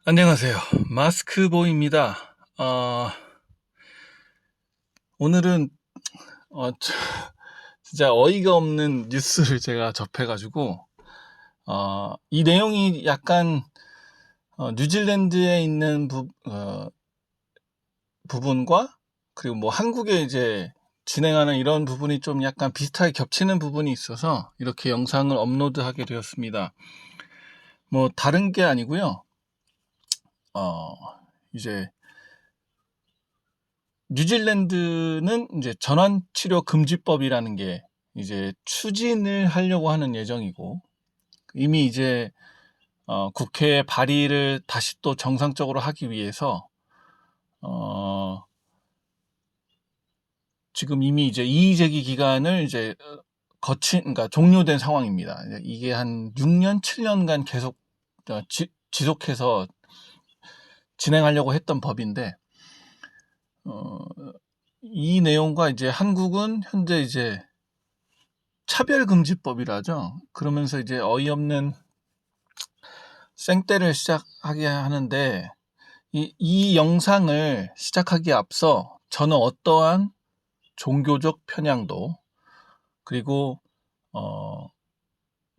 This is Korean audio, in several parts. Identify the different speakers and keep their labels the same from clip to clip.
Speaker 1: 안녕하세요. 마스크보이입니다. 오늘은 저 진짜 어이가 없는 뉴스를 제가 접해가지고 이 내용이 약간 뉴질랜드에 있는 부분과 그리고 뭐 한국에 이제 진행하는 이런 부분이 좀 약간 비슷하게 겹치는 부분이 있어서 이렇게 영상을 업로드하게 되었습니다. 뭐 다른 게 아니고요. 이제 뉴질랜드는 이제 전환치료 금지법이라는 게 이제 추진을 하려고 하는 예정이고, 이미 이제 국회 발의를 다시 또 정상적으로 하기 위해서 어, 지금 이미 이제 이의제기 기간을 이제 그러니까 종료된 상황입니다. 이게 한 6년, 7년간 계속 지속해서 진행하려고 했던 법인데, 어, 이 내용과 이제 한국은 현재 이제 차별금지법이라죠. 그러면서 이제 어이없는 생떼를 시작하게 하는데, 이 영상을 시작하기에 앞서 저는 어떠한 종교적 편향도, 그리고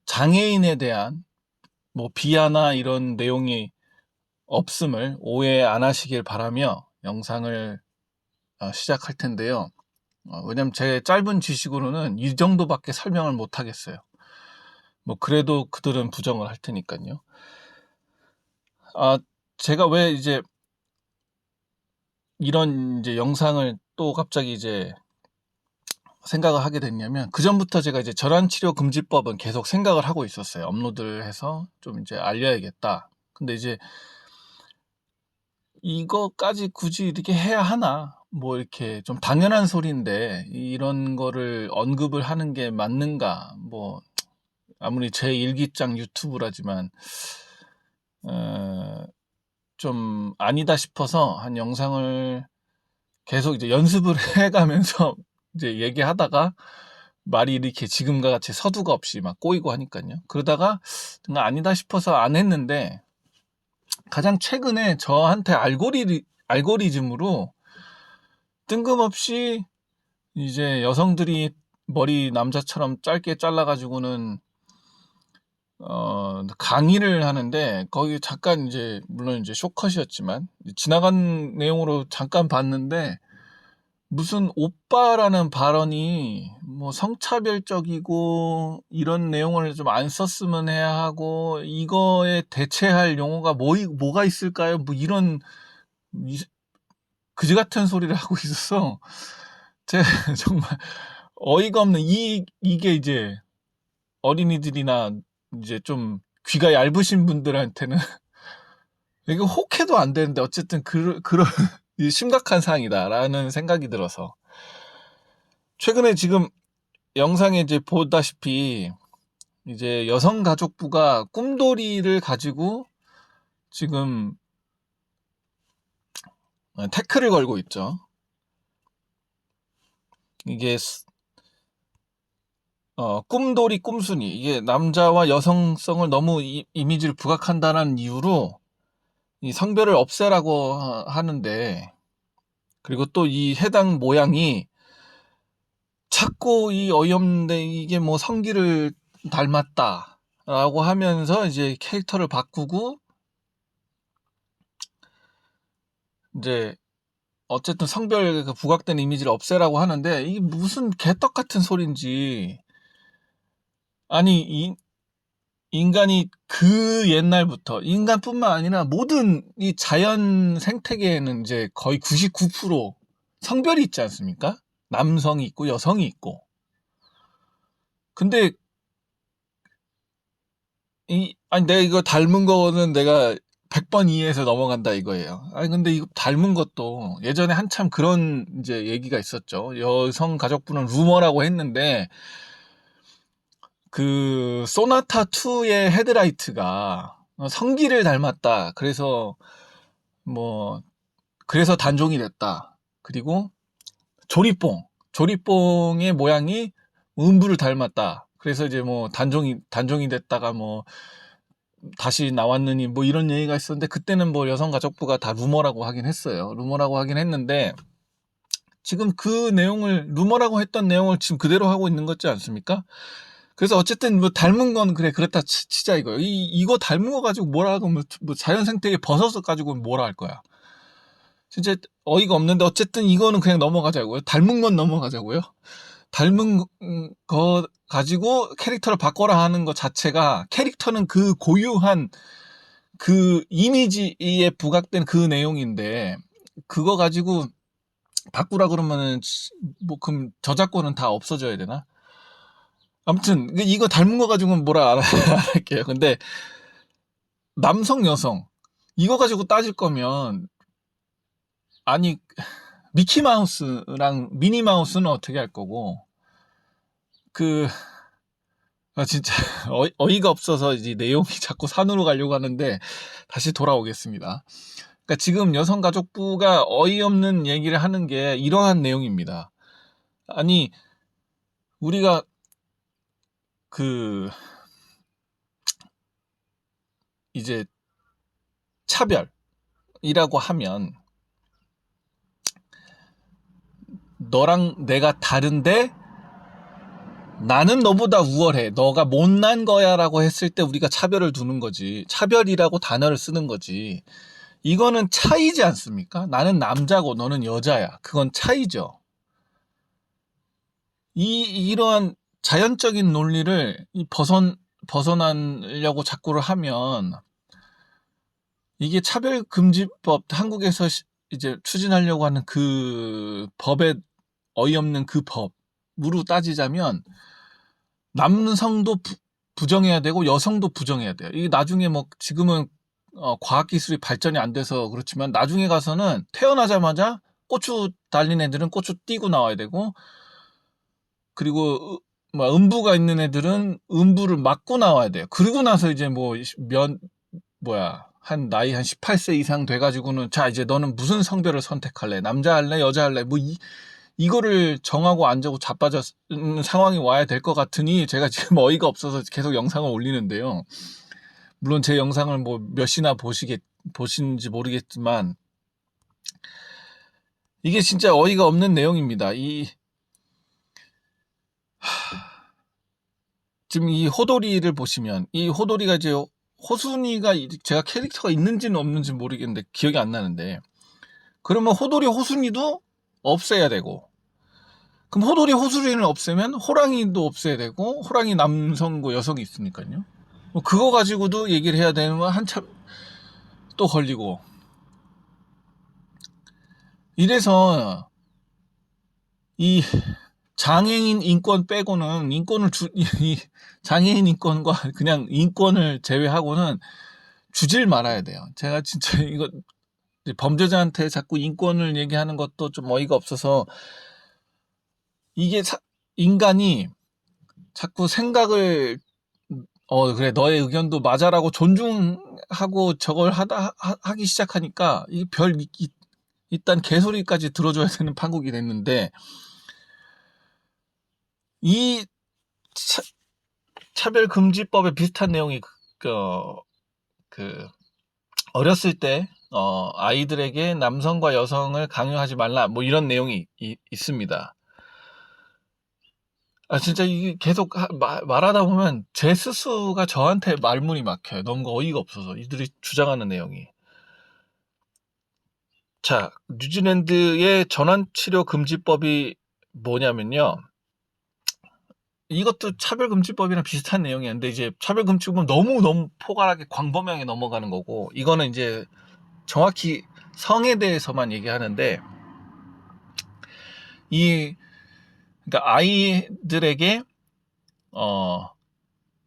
Speaker 1: 장애인에 대한 뭐 비하나 이런 내용이 없음을 오해 안 하시길 바라며 영상을 시작할 텐데요. 왜냐면 제 짧은 지식으로는 이 정도밖에 설명을 못 하겠어요. 뭐 그래도 그들은 부정을 할 테니까요. 제가 왜 이제 이런 이제 영상을 또 갑자기 이제 생각을 하게 됐냐면, 그전부터 제가 이제 전환치료금지법은 계속 생각을 하고 있었어요. 업로드를 해서 좀 이제 알려야겠다. 근데 이제 이거까지 굳이 이렇게 해야 하나? 뭐 이렇게 좀 당연한 소리인데 이런 거를 언급을 하는 게 맞는가? 뭐 아무리 제 일기장 유튜브라지만 좀 아니다 싶어서 한 영상을 계속 이제 연습을 해가면서 이제 얘기하다가 말이 이렇게 지금과 같이 서두가 없이 막 꼬이고 하니까요. 그러다가 아니다 싶어서 안 했는데, 가장 최근에 저한테 알고리즘으로 뜬금없이 이제 여성들이 머리 남자처럼 짧게 잘라가지고는 강의를 하는데, 거기 잠깐 이제 물론 이제 쇼컷이었지만 지나간 내용으로 잠깐 봤는데, 무슨 오빠라는 발언이 뭐 성차별적이고 이런 내용을 좀 안 썼으면 해야 하고, 이거에 대체할 용어가 뭐가 있을까요? 뭐 이런 그지 같은 소리를 하고 있어서 제가 정말 어이가 없는, 이게 이제 어린이들이나 이제 좀 귀가 얇으신 분들한테는 이거 혹해도 안 되는데, 어쨌든 그런 심각한 사항이다라는 생각이 들어서, 최근에 지금 영상에 이제 보다시피 이제 여성가족부가 꿈돌이를 가지고 지금 태클을 걸고 있죠. 이게 꿈돌이 꿈순이, 이게 남자와 여성성을 너무 이미지를 부각한다는 이유로 이 성별을 없애라고 하는데, 그리고 또 이 해당 모양이 자꾸 이 어이없는데, 이게 뭐 성기를 닮았다라고 하면서 이제 캐릭터를 바꾸고 이제 어쨌든 성별 부각된 이미지를 없애라고 하는데, 이게 무슨 개떡 같은 소린지. 아니 인간이 그 옛날부터, 인간뿐만 아니라 모든 이 자연 생태계에는 이제 거의 99% 성별이 있지 않습니까? 남성이 있고 여성이 있고. 근데 아니 내가 이거 닮은 거는 내가 100번 이해해서 넘어간다 이거예요. 아니 근데 이거 닮은 것도 예전에 한참 그런 이제 얘기가 있었죠. 여성가족부는 루머라고 했는데, 그 소나타 2의 헤드라이트가 성기를 닮았다. 그래서 뭐 그래서 단종이 됐다. 그리고 조리뽕의 모양이 음부를 닮았다. 그래서 이제 뭐 단종이 됐다가 뭐 다시 나왔느니 뭐 이런 얘기가 있었는데, 그때는 뭐 여성가족부가 다 루머라고 하긴 했어요. 루머라고 하긴 했는데, 지금 그 내용을, 루머라고 했던 내용을 지금 그대로 하고 있는 거지 않습니까? 그래서 어쨌든 뭐 닮은 건 그래, 그렇다 치자 이거예요. 이거 닮은 거 가지고 뭐라 하고, 뭐 자연 생태계 버섯을 가지고 뭐라 할 거야. 진짜 어이가 없는데, 어쨌든 이거는 그냥 넘어가자고요. 닮은 건 넘어가자고요. 닮은 거 가지고 캐릭터를 바꿔라 하는 것 자체가, 캐릭터는 그 고유한 그 이미지에 부각된 그 내용인데, 그거 가지고 바꾸라 그러면은 뭐 그럼 저작권은 다 없어져야 되나? 아무튼 이거 닮은 거 가지고는 뭐라 안 할게요. 근데 남성 여성 이거 가지고 따질 거면, 아니 미키마우스랑 미니마우스는 어떻게 할 거고, 그 진짜 어이가 없어서 이제 내용이 자꾸 산으로 가려고 하는데, 다시 돌아오겠습니다. 그러니까 지금 여성가족부가 어이없는 얘기를 하는 게 이러한 내용입니다. 아니 우리가 이제 차별이라고 하면, 너랑 내가 다른데 나는 너보다 우월해, 너가 못난 거야 라고 했을 때 우리가 차별을 두는 거지, 차별이라고 단어를 쓰는 거지. 이거는 차이지 않습니까? 나는 남자고 너는 여자야, 그건 차이죠. 이러한 자연적인 논리를 벗어나려고 자꾸를 하면, 이게 차별금지법, 한국에서 이제 추진하려고 하는 그 법의 어이없는 그 법으로 따지자면, 남성도 부정해야 되고 여성도 부정해야 돼요. 이게 나중에 뭐 지금은 과학기술이 발전이 안 돼서 그렇지만, 나중에 가서는 태어나자마자 고추 달린 애들은 고추 띄고 나와야 되고, 그리고 뭐 음부가 있는 애들은 음부를 맞고 나와야 돼요. 그리고 나서 이제 한 나이 한 18세 이상 돼가지고는, 자 이제 너는 무슨 성별을 선택할래? 남자 할래? 여자 할래? 뭐 이거를 정하고 앉아고 자빠졌는 상황이 와야 될 것 같으니, 제가 지금 어이가 없어서 계속 영상을 올리는데요. 물론 제 영상을 뭐 몇이나 보신지 모르겠지만, 이게 진짜 어이가 없는 내용입니다. 지금 이 호돌이를 보시면, 이 호돌이가 이제 호순이가, 제가 캐릭터가 있는지는 없는지 모르겠는데 기억이 안 나는데, 그러면 호돌이 호순이도 없애야 되고, 그럼 호돌이 호순이를 없애면 호랑이도 없애야 되고, 호랑이 남성고 여성이 있으니까요. 뭐 그거 가지고도 얘기를 해야 되는 건 한참 또 걸리고, 이래서 이 장애인 인권 빼고는, 이 장애인 인권과 그냥 인권을 제외하고는 주질 말아야 돼요. 제가 진짜 이거 범죄자한테 자꾸 인권을 얘기하는 것도 좀 어이가 없어서, 이게 인간이 자꾸 생각을, 그래 너의 의견도 맞아라고 존중하고 저걸 하기 시작하니까, 이 일단 개소리까지 들어줘야 되는 판국이 됐는데, 이 차별금지법에 비슷한 내용이 어렸을 때 아이들에게 남성과 여성을 강요하지 말라, 뭐 이런 내용이 있습니다. 진짜 이게 계속 말하다 보면 제 스스로가 저한테 말문이 막혀요. 너무 어이가 없어서, 이들이 주장하는 내용이. 자, 뉴질랜드의 전환치료금지법이 뭐냐면요, 이것도 차별금지법이랑 비슷한 내용이었는데, 이제 차별금지법은 너무 포괄하게 광범위하게 넘어가는 거고, 이거는 이제 정확히 성에 대해서만 얘기하는데, 그러니까 아이들에게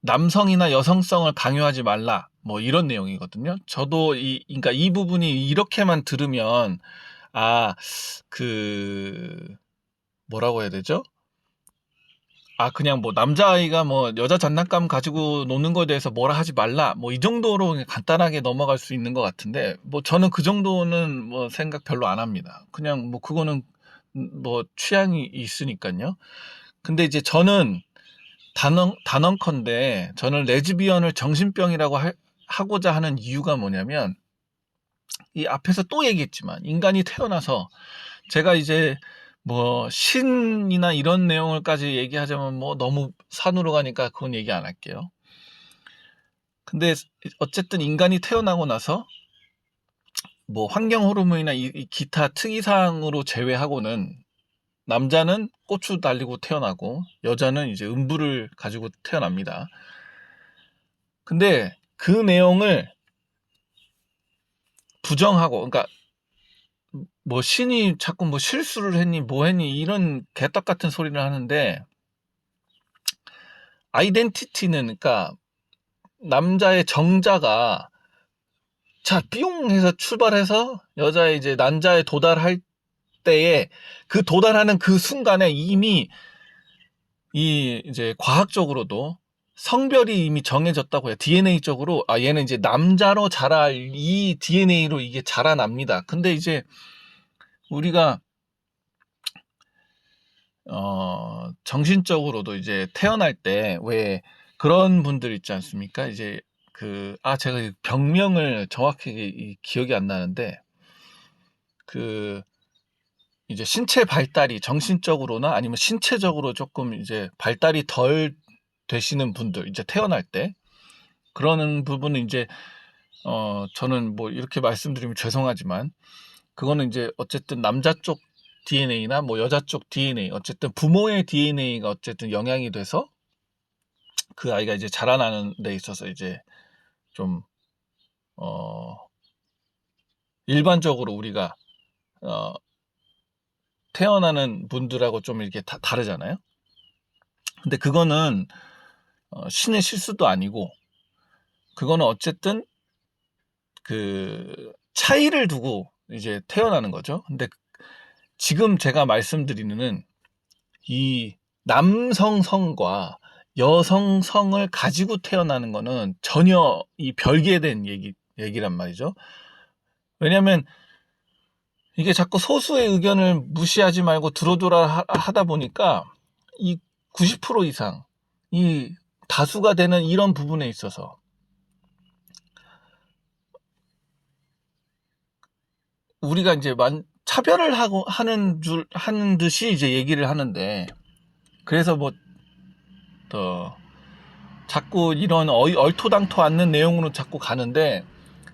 Speaker 1: 남성이나 여성성을 강요하지 말라, 뭐 이런 내용이거든요. 저도 그러니까 이 부분이 이렇게만 들으면, 뭐라고 해야 되죠? 그냥 뭐 남자아이가 뭐 여자 장난감 가지고 노는 거에 대해서 뭐라 하지 말라, 뭐 이 정도로 간단하게 넘어갈 수 있는 것 같은데, 뭐 저는 그 정도는 뭐 생각 별로 안 합니다. 그냥 뭐 그거는 뭐 취향이 있으니까요. 근데 이제 저는 단언컨대, 저는 레즈비언을 정신병이라고 하고자 하는 이유가 뭐냐면, 이 앞에서 또 얘기했지만 인간이 태어나서, 제가 이제 뭐 신이나 이런 내용을까지 얘기하자면 뭐 너무 산으로 가니까 그건 얘기 안 할게요. 근데 어쨌든 인간이 태어나고 나서 뭐 환경 호르몬이나 이 기타 특이사항으로 제외하고는, 남자는 고추 달리고 태어나고 여자는 이제 음부를 가지고 태어납니다. 근데 그 내용을 부정하고, 그러니까 뭐 신이 자꾸 뭐 실수를 했니 뭐 했니 이런 개떡 같은 소리를 하는데, 아이덴티티는, 그러니까 남자의 정자가 자 뿅 해서 출발해서 여자의 이제 난자에 도달할 때에, 그 도달하는 그 순간에 이미 이 이제 과학적으로도 성별이 이미 정해졌다고 해요. DNA적으로 얘는 이제 남자로 자랄 이 DNA로 이게 자라납니다. 근데 이제 우리가 정신적으로도 이제 태어날 때 왜 그런 분들 있지 않습니까? 이제 제가 병명을 정확하게 기억이 안 나는데, 이제 신체 발달이 정신적으로나 아니면 신체적으로 조금 이제 발달이 덜 되시는 분들, 이제 태어날 때 그러는 부분은 이제 저는 뭐 이렇게 말씀드리면 죄송하지만, 그거는 이제 어쨌든 남자 쪽 DNA나 뭐 여자 쪽 DNA, 어쨌든 부모의 DNA가 어쨌든 영향이 돼서 그 아이가 이제 자라나는 데 있어서 이제 좀 일반적으로 우리가 태어나는 분들하고 좀 이렇게 다르잖아요. 근데 그거는 신의 실수도 아니고, 그거는 어쨌든 그 차이를 두고 이제 태어나는 거죠. 근데 지금 제가 말씀드리는 이 남성성과 여성성을 가지고 태어나는 거는 전혀 이 별개된 얘기란 말이죠. 왜냐면 이게 자꾸 소수의 의견을 무시하지 말고 두루두라 하다 보니까 이 90% 이상 이 다수가 되는 이런 부분에 있어서 우리가 이제 차별을 하는 듯이 이제 얘기를 하는데, 그래서 뭐 더 자꾸 이런 얼토당토 않는 내용으로 자꾸 가는데,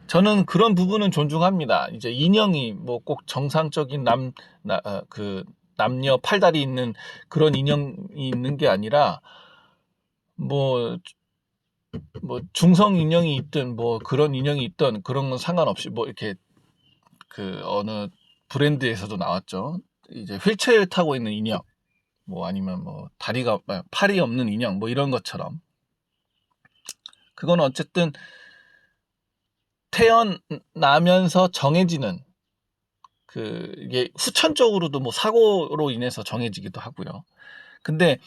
Speaker 1: 저는 그런 부분은 존중합니다. 이제 인형이 뭐 꼭 정상적인 남녀 팔다리 있는 그런 인형이 있는 게 아니라, 뭐 중성 인형이 있든 뭐 그런 인형이 있든 그런 건 상관없이, 뭐 이렇게 어느 브랜드에서도 나왔죠. 이제 휠체어 타고 있는 인형, 뭐 아니면 뭐 팔이 없는 인형, 뭐 이런 것처럼, 그건 어쨌든 태어나면서 정해지는, 이게 후천적으로도 뭐 사고로 인해서 정해지기도 하고요. 근데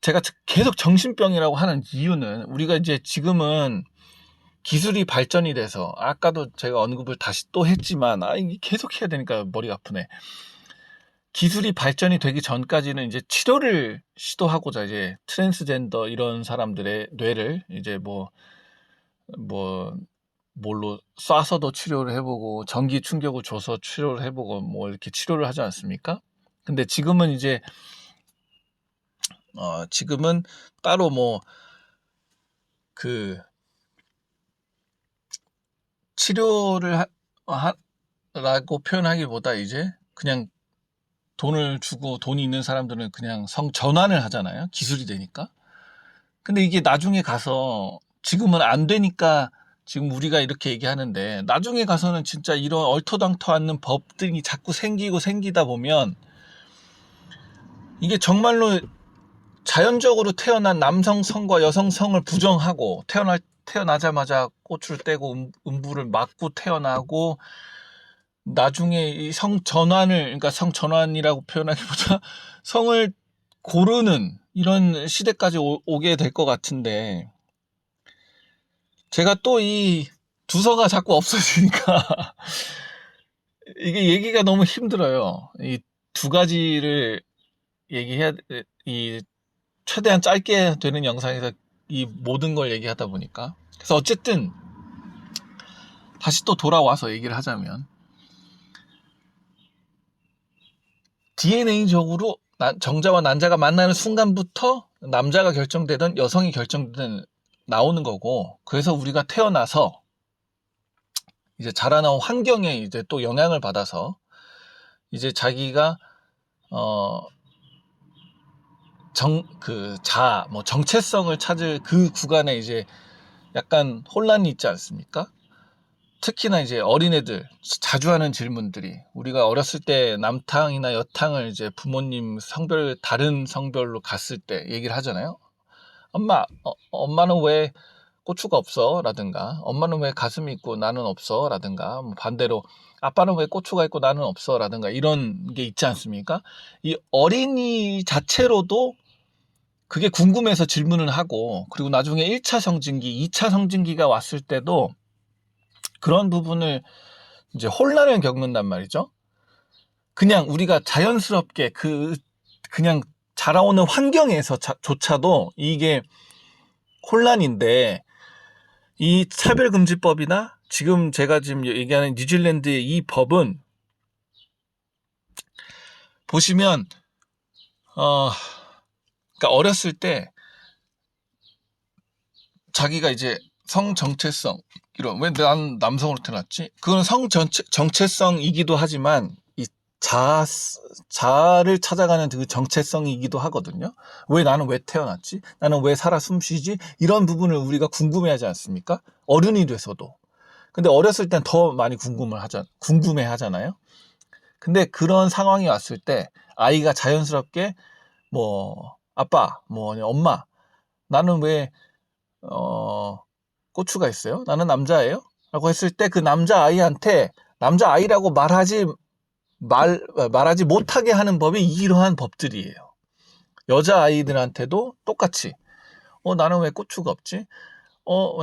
Speaker 1: 제가 계속 정신병이라고 하는 이유는, 우리가 이제 지금은 기술이 발전이 돼서, 아까도 제가 언급을 다시 또 했지만, 이게 계속 해야 되니까 머리가 아프네. 기술이 발전이 되기 전까지는 이제 치료를 시도하고자 이제 트랜스젠더 이런 사람들의 뇌를 이제 뭘로 쏴서도 치료를 해보고 전기 충격을 줘서 치료를 해보고 뭐 이렇게 치료를 하지 않습니까? 근데 지금은 이제 지금은 따로 뭐 치료를 라고 표현하기보다 이제 그냥 돈을 주고, 돈이 있는 사람들은 그냥 성 전환을 하잖아요. 기술이 되니까. 근데 이게 나중에 가서, 지금은 안 되니까 지금 우리가 이렇게 얘기하는데, 나중에 가서는 진짜 이런 얼토당토 않는 법들이 자꾸 생기다 보면, 이게 정말로 자연적으로 태어난 남성성과 여성성을 부정하고, 태어나자마자 꼬추를 떼고 음부를 맞고 태어나고, 나중에 이 그러니까 성전환이라고 표현하기보다 성을 고르는 이런 시대까지 오게 될 것 같은데, 제가 또 이 두서가 자꾸 없어지니까 이게 얘기가 너무 힘들어요. 이 두 가지를 최대한 짧게 되는 영상에서 이 모든 걸 얘기하다 보니까. 그래서 어쨌든 다시 또 돌아와서 얘기를 하자면 DNA적으로 정자와 난자가 만나는 순간부터 남자가 결정되든 여성이 결정되든 나오는 거고, 그래서 우리가 태어나서 이제 자라나온 환경에 이제 또 영향을 받아서 이제 자기가 정체성을 찾을 그 구간에 이제 약간 혼란이 있지 않습니까? 특히나 이제 어린애들 자주 하는 질문들이, 우리가 어렸을 때 남탕이나 여탕을 이제 부모님 다른 성별로 갔을 때 얘기를 하잖아요. 엄마는 왜 고추가 없어? 라든가, 엄마는 왜 가슴이 있고 나는 없어? 라든가, 반대로 아빠는 왜 고추가 있고 나는 없어? 라든가, 이런 게 있지 않습니까? 이 어린이 자체로도 그게 궁금해서 질문을 하고, 그리고 나중에 1차 성징기, 2차 성징기가 왔을 때도 그런 부분을 이제 혼란을 겪는단 말이죠. 그냥 우리가 자연스럽게 그냥 자라오는 환경에서 조차도 이게 혼란인데, 이 차별금지법이나 지금 제가 지금 얘기하는 뉴질랜드의 이 법은 보시면 그러니까 어렸을 때 자기가 이제 성 정체성, 이런, 왜 난 남성으로 태어났지? 그건 성 정체성이기도 하지만 이 자아를 찾아가는 그 정체성이기도 하거든요. 왜 나는 왜 태어났지? 나는 왜 살아 숨쉬지? 이런 부분을 우리가 궁금해하지 않습니까? 어른이 돼서도. 근데 어렸을 땐 더 많이 궁금해 하잖아요. 근데 그런 상황이 왔을 때 아이가 자연스럽게 아빠, 엄마, 나는 왜 고추가 있어요? 나는 남자예요? 라고 했을 때 그 남자아이한테 남자아이라고 말하지 못하게 하는 법이 이러한 법들이에요. 여자아이들한테도 똑같이 나는 왜 고추가 없지?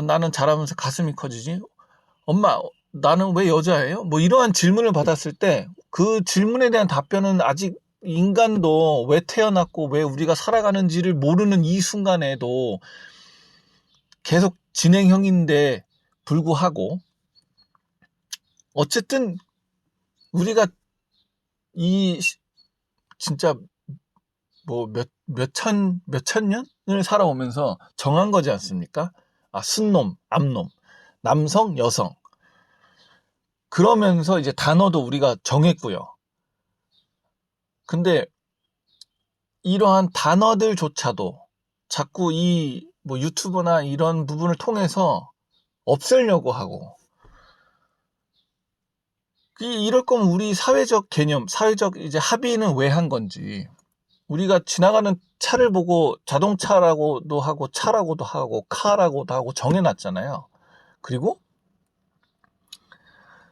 Speaker 1: 나는 자라면서 가슴이 커지지? 엄마, 나는 왜 여자예요? 이러한 질문을 받았을 때 그 질문에 대한 답변은 아직 인간도 왜 태어났고 왜 우리가 살아가는지를 모르는 이 순간에도 계속 진행형인데 불구하고, 어쨌든 우리가 진짜 몇천 년을 살아오면서 정한 거지 않습니까? 순놈, 암놈, 남성, 여성. 그러면서 이제 단어도 우리가 정했고요. 근데 이러한 단어들조차도 자꾸 유튜브나 이런 부분을 통해서 없애려고 하고, 이럴 거면 우리 사회적 개념, 사회적 이제 합의는 왜 한 건지, 우리가 지나가는 차를 보고 자동차라고도 하고 차라고도 하고 카라고도 하고 정해놨잖아요. 그리고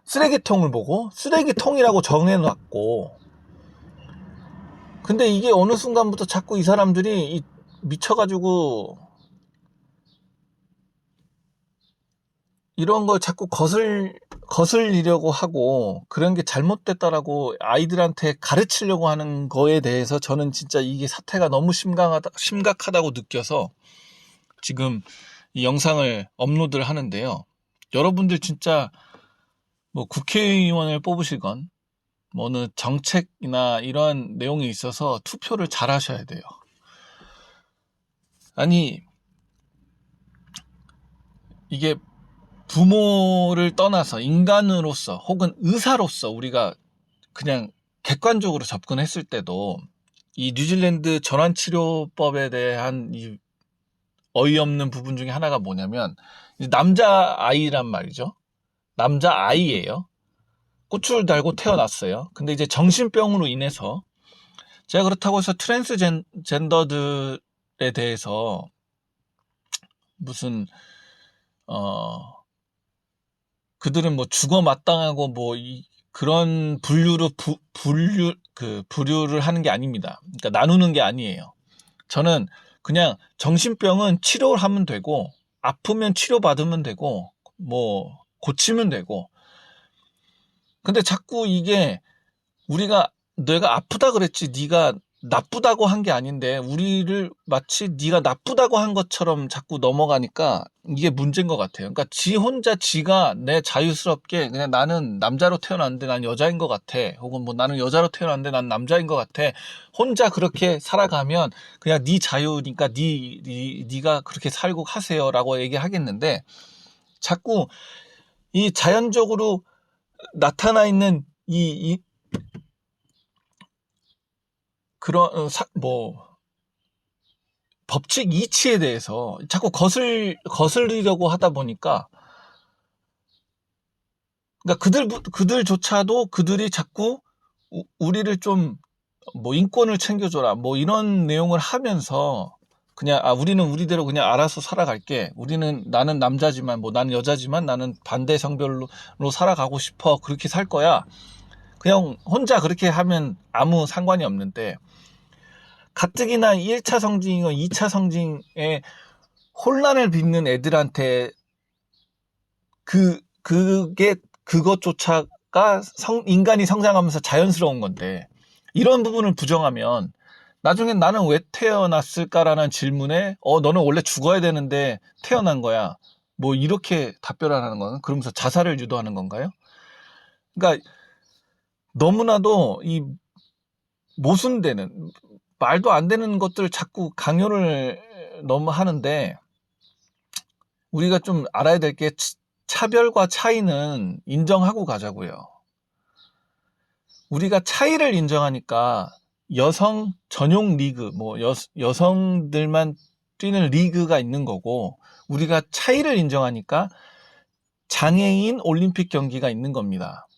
Speaker 1: 쓰레기통을 보고 쓰레기통이라고 정해놨고, 근데 이게 어느 순간부터 자꾸 이 사람들이 미쳐가지고 이런 걸 자꾸 거슬리려고 하고, 그런 게 잘못됐다라고 아이들한테 가르치려고 하는 거에 대해서 저는 진짜 이게 사태가 너무 심각하다고 느껴서 지금 이 영상을 업로드를 하는데요. 여러분들 진짜 국회의원을 뽑으시건 어느 정책이나 이러한 내용에 있어서 투표를 잘 하셔야 돼요. 아니, 이게 부모를 떠나서 인간으로서 혹은 의사로서 우리가 그냥 객관적으로 접근했을 때도 이 뉴질랜드 전환치료법에 대한 이 어이없는 부분 중에 하나가 뭐냐면, 남자아이란 말이죠. 남자아이예요. 고추를 달고 태어났어요. 근데 이제 정신병으로 인해서, 제가 그렇다고 해서 트랜스젠더들에 대해서 무슨 그들은 죽어 마땅하고 그런 부류를 하는 게 아닙니다. 그러니까 나누는 게 아니에요. 저는 그냥 정신병은 치료를 하면 되고, 아프면 치료받으면 되고, 고치면 되고. 근데 자꾸 이게 내가 아프다 그랬지 네가 나쁘다고 한 게 아닌데 우리를 마치 네가 나쁘다고 한 것처럼 자꾸 넘어가니까 이게 문제인 것 같아요. 그러니까 지 혼자 지가 내 자유스럽게 그냥 나는 남자로 태어났는데 난 여자인 것 같아. 혹은 뭐 나는 여자로 태어났는데 난 남자인 것 같아. 혼자 그렇게 살아가면 그냥 네 자유니까 네가 그렇게 살고 하세요라고 얘기하겠는데 자꾸 이 자연적으로 나타나 있는 이 그런 법칙 이치에 대해서 자꾸 거슬리려고 하다 보니까 그러니까 그들조차도 그들이 자꾸 우리를 좀 뭐 인권을 챙겨줘라 뭐 이런 내용을 하면서 그냥 우리는 우리대로 그냥 알아서 살아갈게. 나는 남자지만 뭐 나는 여자지만 나는 반대 성별로 살아가고 싶어. 그렇게 살 거야. 그냥 혼자 그렇게 하면 아무 상관이 없는데 가뜩이나 1차 성징이나 2차 성징에 혼란을 빚는 애들한테 그것조차가 인간이 성장하면서 자연스러운 건데 이런 부분을 부정하면 나중엔 나는 왜 태어났을까라는 질문에 너는 원래 죽어야 되는데 태어난 거야. 뭐 이렇게 답변을 하는 거는 그러면서 자살을 유도하는 건가요? 그러니까 너무나도 이 모순되는 말도 안 되는 것들을 자꾸 강요를 너무 하는데 우리가 좀 알아야 될 게 차별과 차이는 인정하고 가자고요. 우리가 차이를 인정하니까 여성 전용 리그, 뭐 여성들만 뛰는 리그가 있는 거고 우리가 차이를 인정하니까 장애인 올림픽 경기가 있는 겁니다.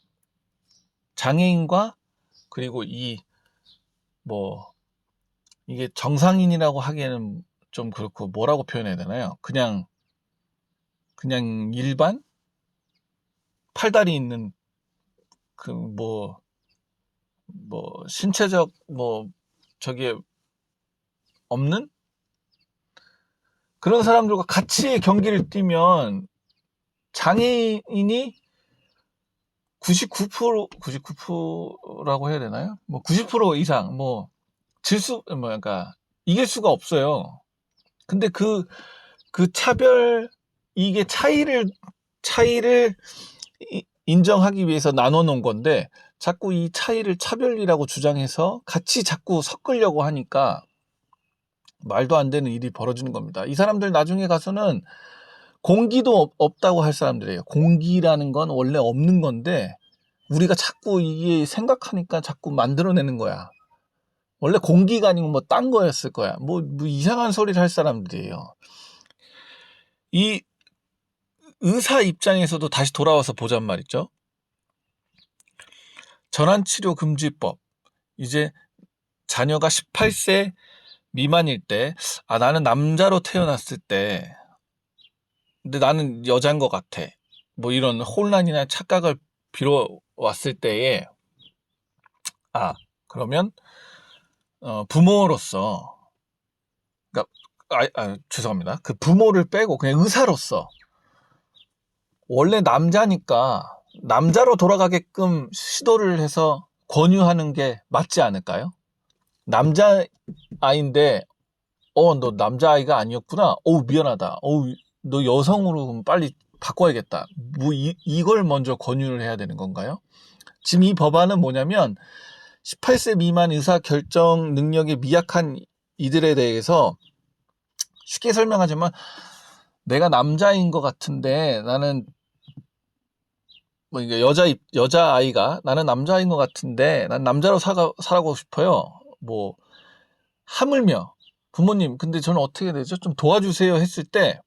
Speaker 1: 장애인과 그리고 이게 정상인이라고 하기에는 좀 그렇고 뭐라고 표현해야 되나요? 그냥 일반 팔다리 있는 신체적 저게 없는 그런 사람들과 같이 경기를 뛰면 장애인이 99%라고 해야 되나요? 90% 이상 그러니까 이길 수가 없어요. 근데 그 이게 차이를 인정하기 위해서 나눠 놓은 건데 자꾸 이 차이를 차별이라고 주장해서 같이 자꾸 섞으려고 하니까 말도 안 되는 일이 벌어지는 겁니다. 이 사람들 나중에 가서는 공기도 없다고 할 사람들이에요. 공기라는 건 원래 없는 건데 우리가 자꾸 이게 생각하니까 자꾸 만들어내는 거야. 원래 공기가 아니고 딴 거였을 거야. 이상한 소리를 할 사람들이에요. 이 의사 입장에서도 다시 돌아와서 보잔 말이죠. 전환치료 금지법. 이제 자녀가 18세 미만일 때, 나는 남자로 태어났을 때, 근데 나는 여자인 것 같아. 이런 혼란이나 착각을 빌어왔을 때에, 그러면, 부모로서, 그러니까, 죄송합니다. 그 부모를 빼고 그냥 의사로서, 원래 남자니까 남자로 돌아가게끔 시도를 해서 권유하는 게 맞지 않을까요? 남자아이인데, 너 남자아이가 아니었구나. 미안하다. 너 여성으로 그럼 빨리 바꿔야겠다. 이걸 먼저 권유를 해야 되는 건가요? 지금 이 법안은 뭐냐면 18세 미만 의사 결정 능력이 미약한 이들에 대해서 쉽게 설명하자면 내가 남자인 것 같은데 나는 이게 여자아이가 나는 남자인 것 같은데 난 남자로 살아가고 싶어요. 하물며 부모님 근데 저는 어떻게 되죠? 좀 도와주세요 했을 때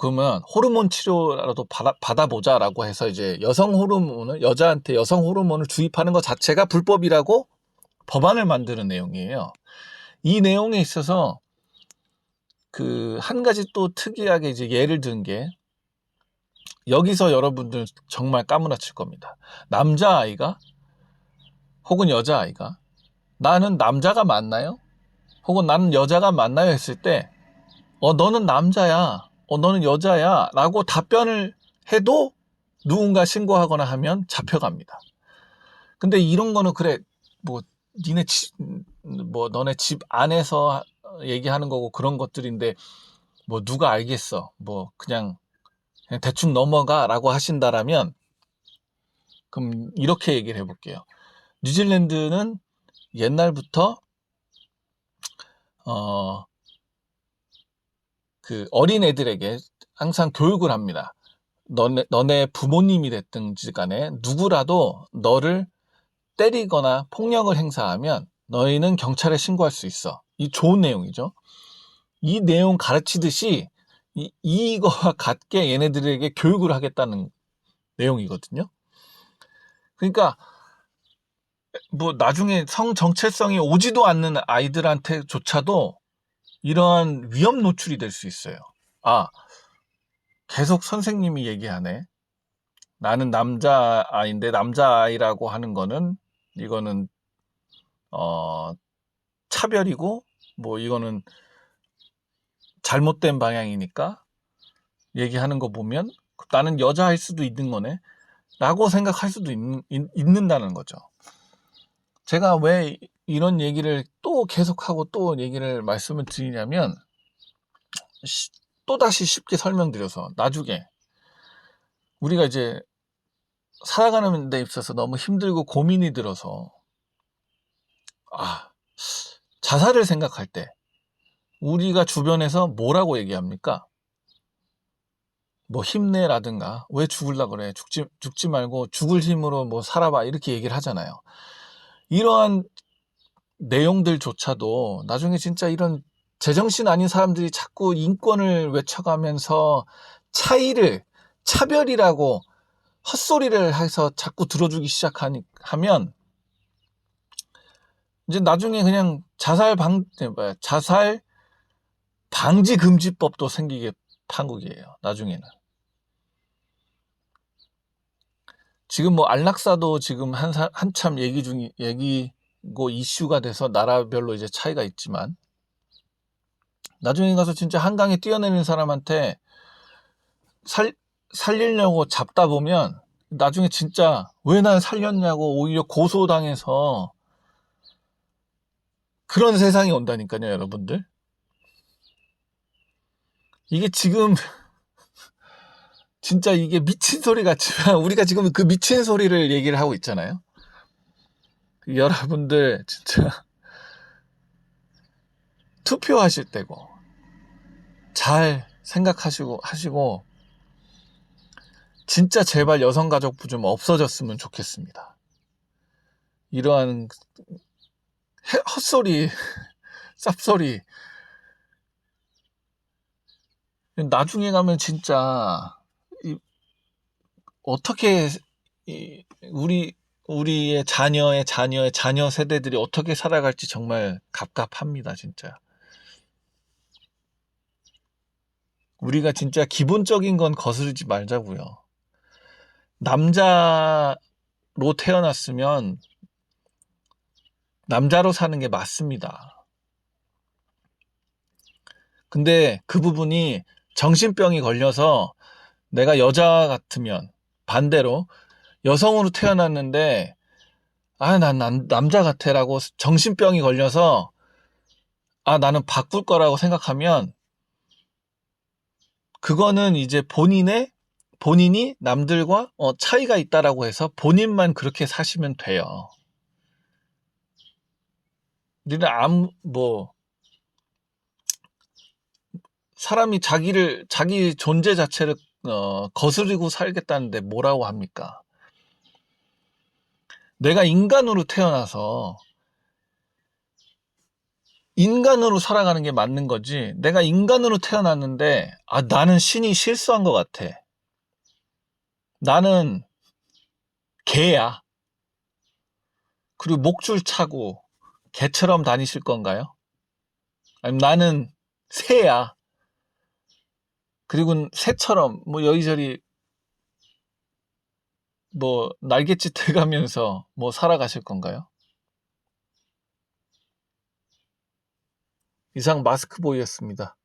Speaker 1: 그러면 호르몬 치료라도 받아보자라고 해서 이제 여자한테 여성 호르몬을 주입하는 것 자체가 불법이라고 법안을 만드는 내용이에요. 이 내용에 있어서 한 가지 또 특이하게 이제 예를 든 게 여기서 여러분들 정말 까무라칠 겁니다. 남자아이가 혹은 여자아이가 나는 남자가 맞나요? 혹은 나는 여자가 맞나요? 했을 때 너는 남자야. 너는 여자야. 라고 답변을 해도 누군가 신고하거나 하면 잡혀갑니다. 근데 이런 거는 그래, 니네 뭐 너네 집 안에서 얘기하는 거고 그런 것들인데 뭐 누가 알겠어. 뭐 그냥 대충 넘어가라고 하신다라면 그럼 이렇게 얘기를 해볼게요. 뉴질랜드는 옛날부터 그 어린 애들에게 항상 교육을 합니다. 너네 부모님이 됐든지 간에 누구라도 너를 때리거나 폭력을 행사하면 너희는 경찰에 신고할 수 있어. 이 좋은 내용이죠. 이 내용 가르치듯이 이거와 같게 얘네들에게 교육을 하겠다는 내용이거든요. 그러니까 뭐 나중에 성 정체성이 오지도 않는 아이들한테조차도 이러한 위험 노출이 될 수 있어요. 아, 계속 선생님이 얘기하네. 나는 남자아이인데 남자아이라고 하는 거는 이거는 차별이고 뭐 이거는 잘못된 방향이니까 얘기하는 거 보면 나는 여자일 수도 있는 거네 라고 생각할 수도 있는다는 거죠. 제가 왜 이런 얘기를 또 계속하고 또 얘기를 말씀을 드리냐면 또다시 쉽게 설명드려서 나중에 우리가 이제 살아가는 데 있어서 너무 힘들고 고민이 들어서 자살을 생각할 때 우리가 주변에서 뭐라고 얘기합니까? 뭐 힘내라든가 왜 죽을라 그래 죽지 말고 죽을 힘으로 뭐 살아봐 이렇게 얘기를 하잖아요. 이러한 내용들조차도 나중에 진짜 이런 제정신 아닌 사람들이 자꾸 인권을 외쳐가면서 차별이라고 헛소리를 해서 자꾸 들어주기 시작하면 이제 나중에 그냥 자살 방지 금지법도 생기게 판국이에요. 나중에는. 지금 뭐 안락사도 지금 한참 얘기고 이슈가 돼서 나라별로 이제 차이가 있지만 나중에 가서 진짜 한강에 뛰어내리는 사람한테 살리려고 잡다 보면 나중에 진짜 왜 난 살렸냐고 오히려 고소당해서 그런 세상이 온다니까요, 여러분들. 이게 지금 진짜 이게 미친 소리 같지만 우리가 지금 그 미친 소리를 얘기를 하고 있잖아요. 여러분들 진짜 투표하실 때고 잘 하시고 진짜 제발 여성가족부 좀 없어졌으면 좋겠습니다. 이러한 헛소리 쌉소리 나중에 가면 진짜 어떻게 우리의 자녀의 자녀 세대들이 어떻게 살아갈지 정말 갑갑합니다. 진짜 우리가 진짜 기본적인 건 거스르지 말자고요. 남자로 태어났으면 남자로 사는 게 맞습니다. 근데 그 부분이 정신병이 걸려서 내가 여자 같으면 반대로 여성으로 태어났는데 난 남자 같아라고 정신병이 걸려서 나는 바꿀 거라고 생각하면 그거는 이제 본인이 남들과 차이가 있다라고 해서 본인만 그렇게 사시면 돼요. 우리는 사람이 자기 존재 자체를 거스르고 살겠다는데 뭐라고 합니까? 내가 인간으로 태어나서 인간으로 살아가는 게 맞는 거지. 내가 인간으로 태어났는데 나는 신이 실수한 것 같아. 나는 개야. 그리고 목줄 차고 개처럼 다니실 건가요? 아니면 나는 새야. 그리고 새처럼 뭐 여기저기 뭐 날갯짓 해가면서 뭐 살아가실 건가요? 이상 마스크보이였습니다.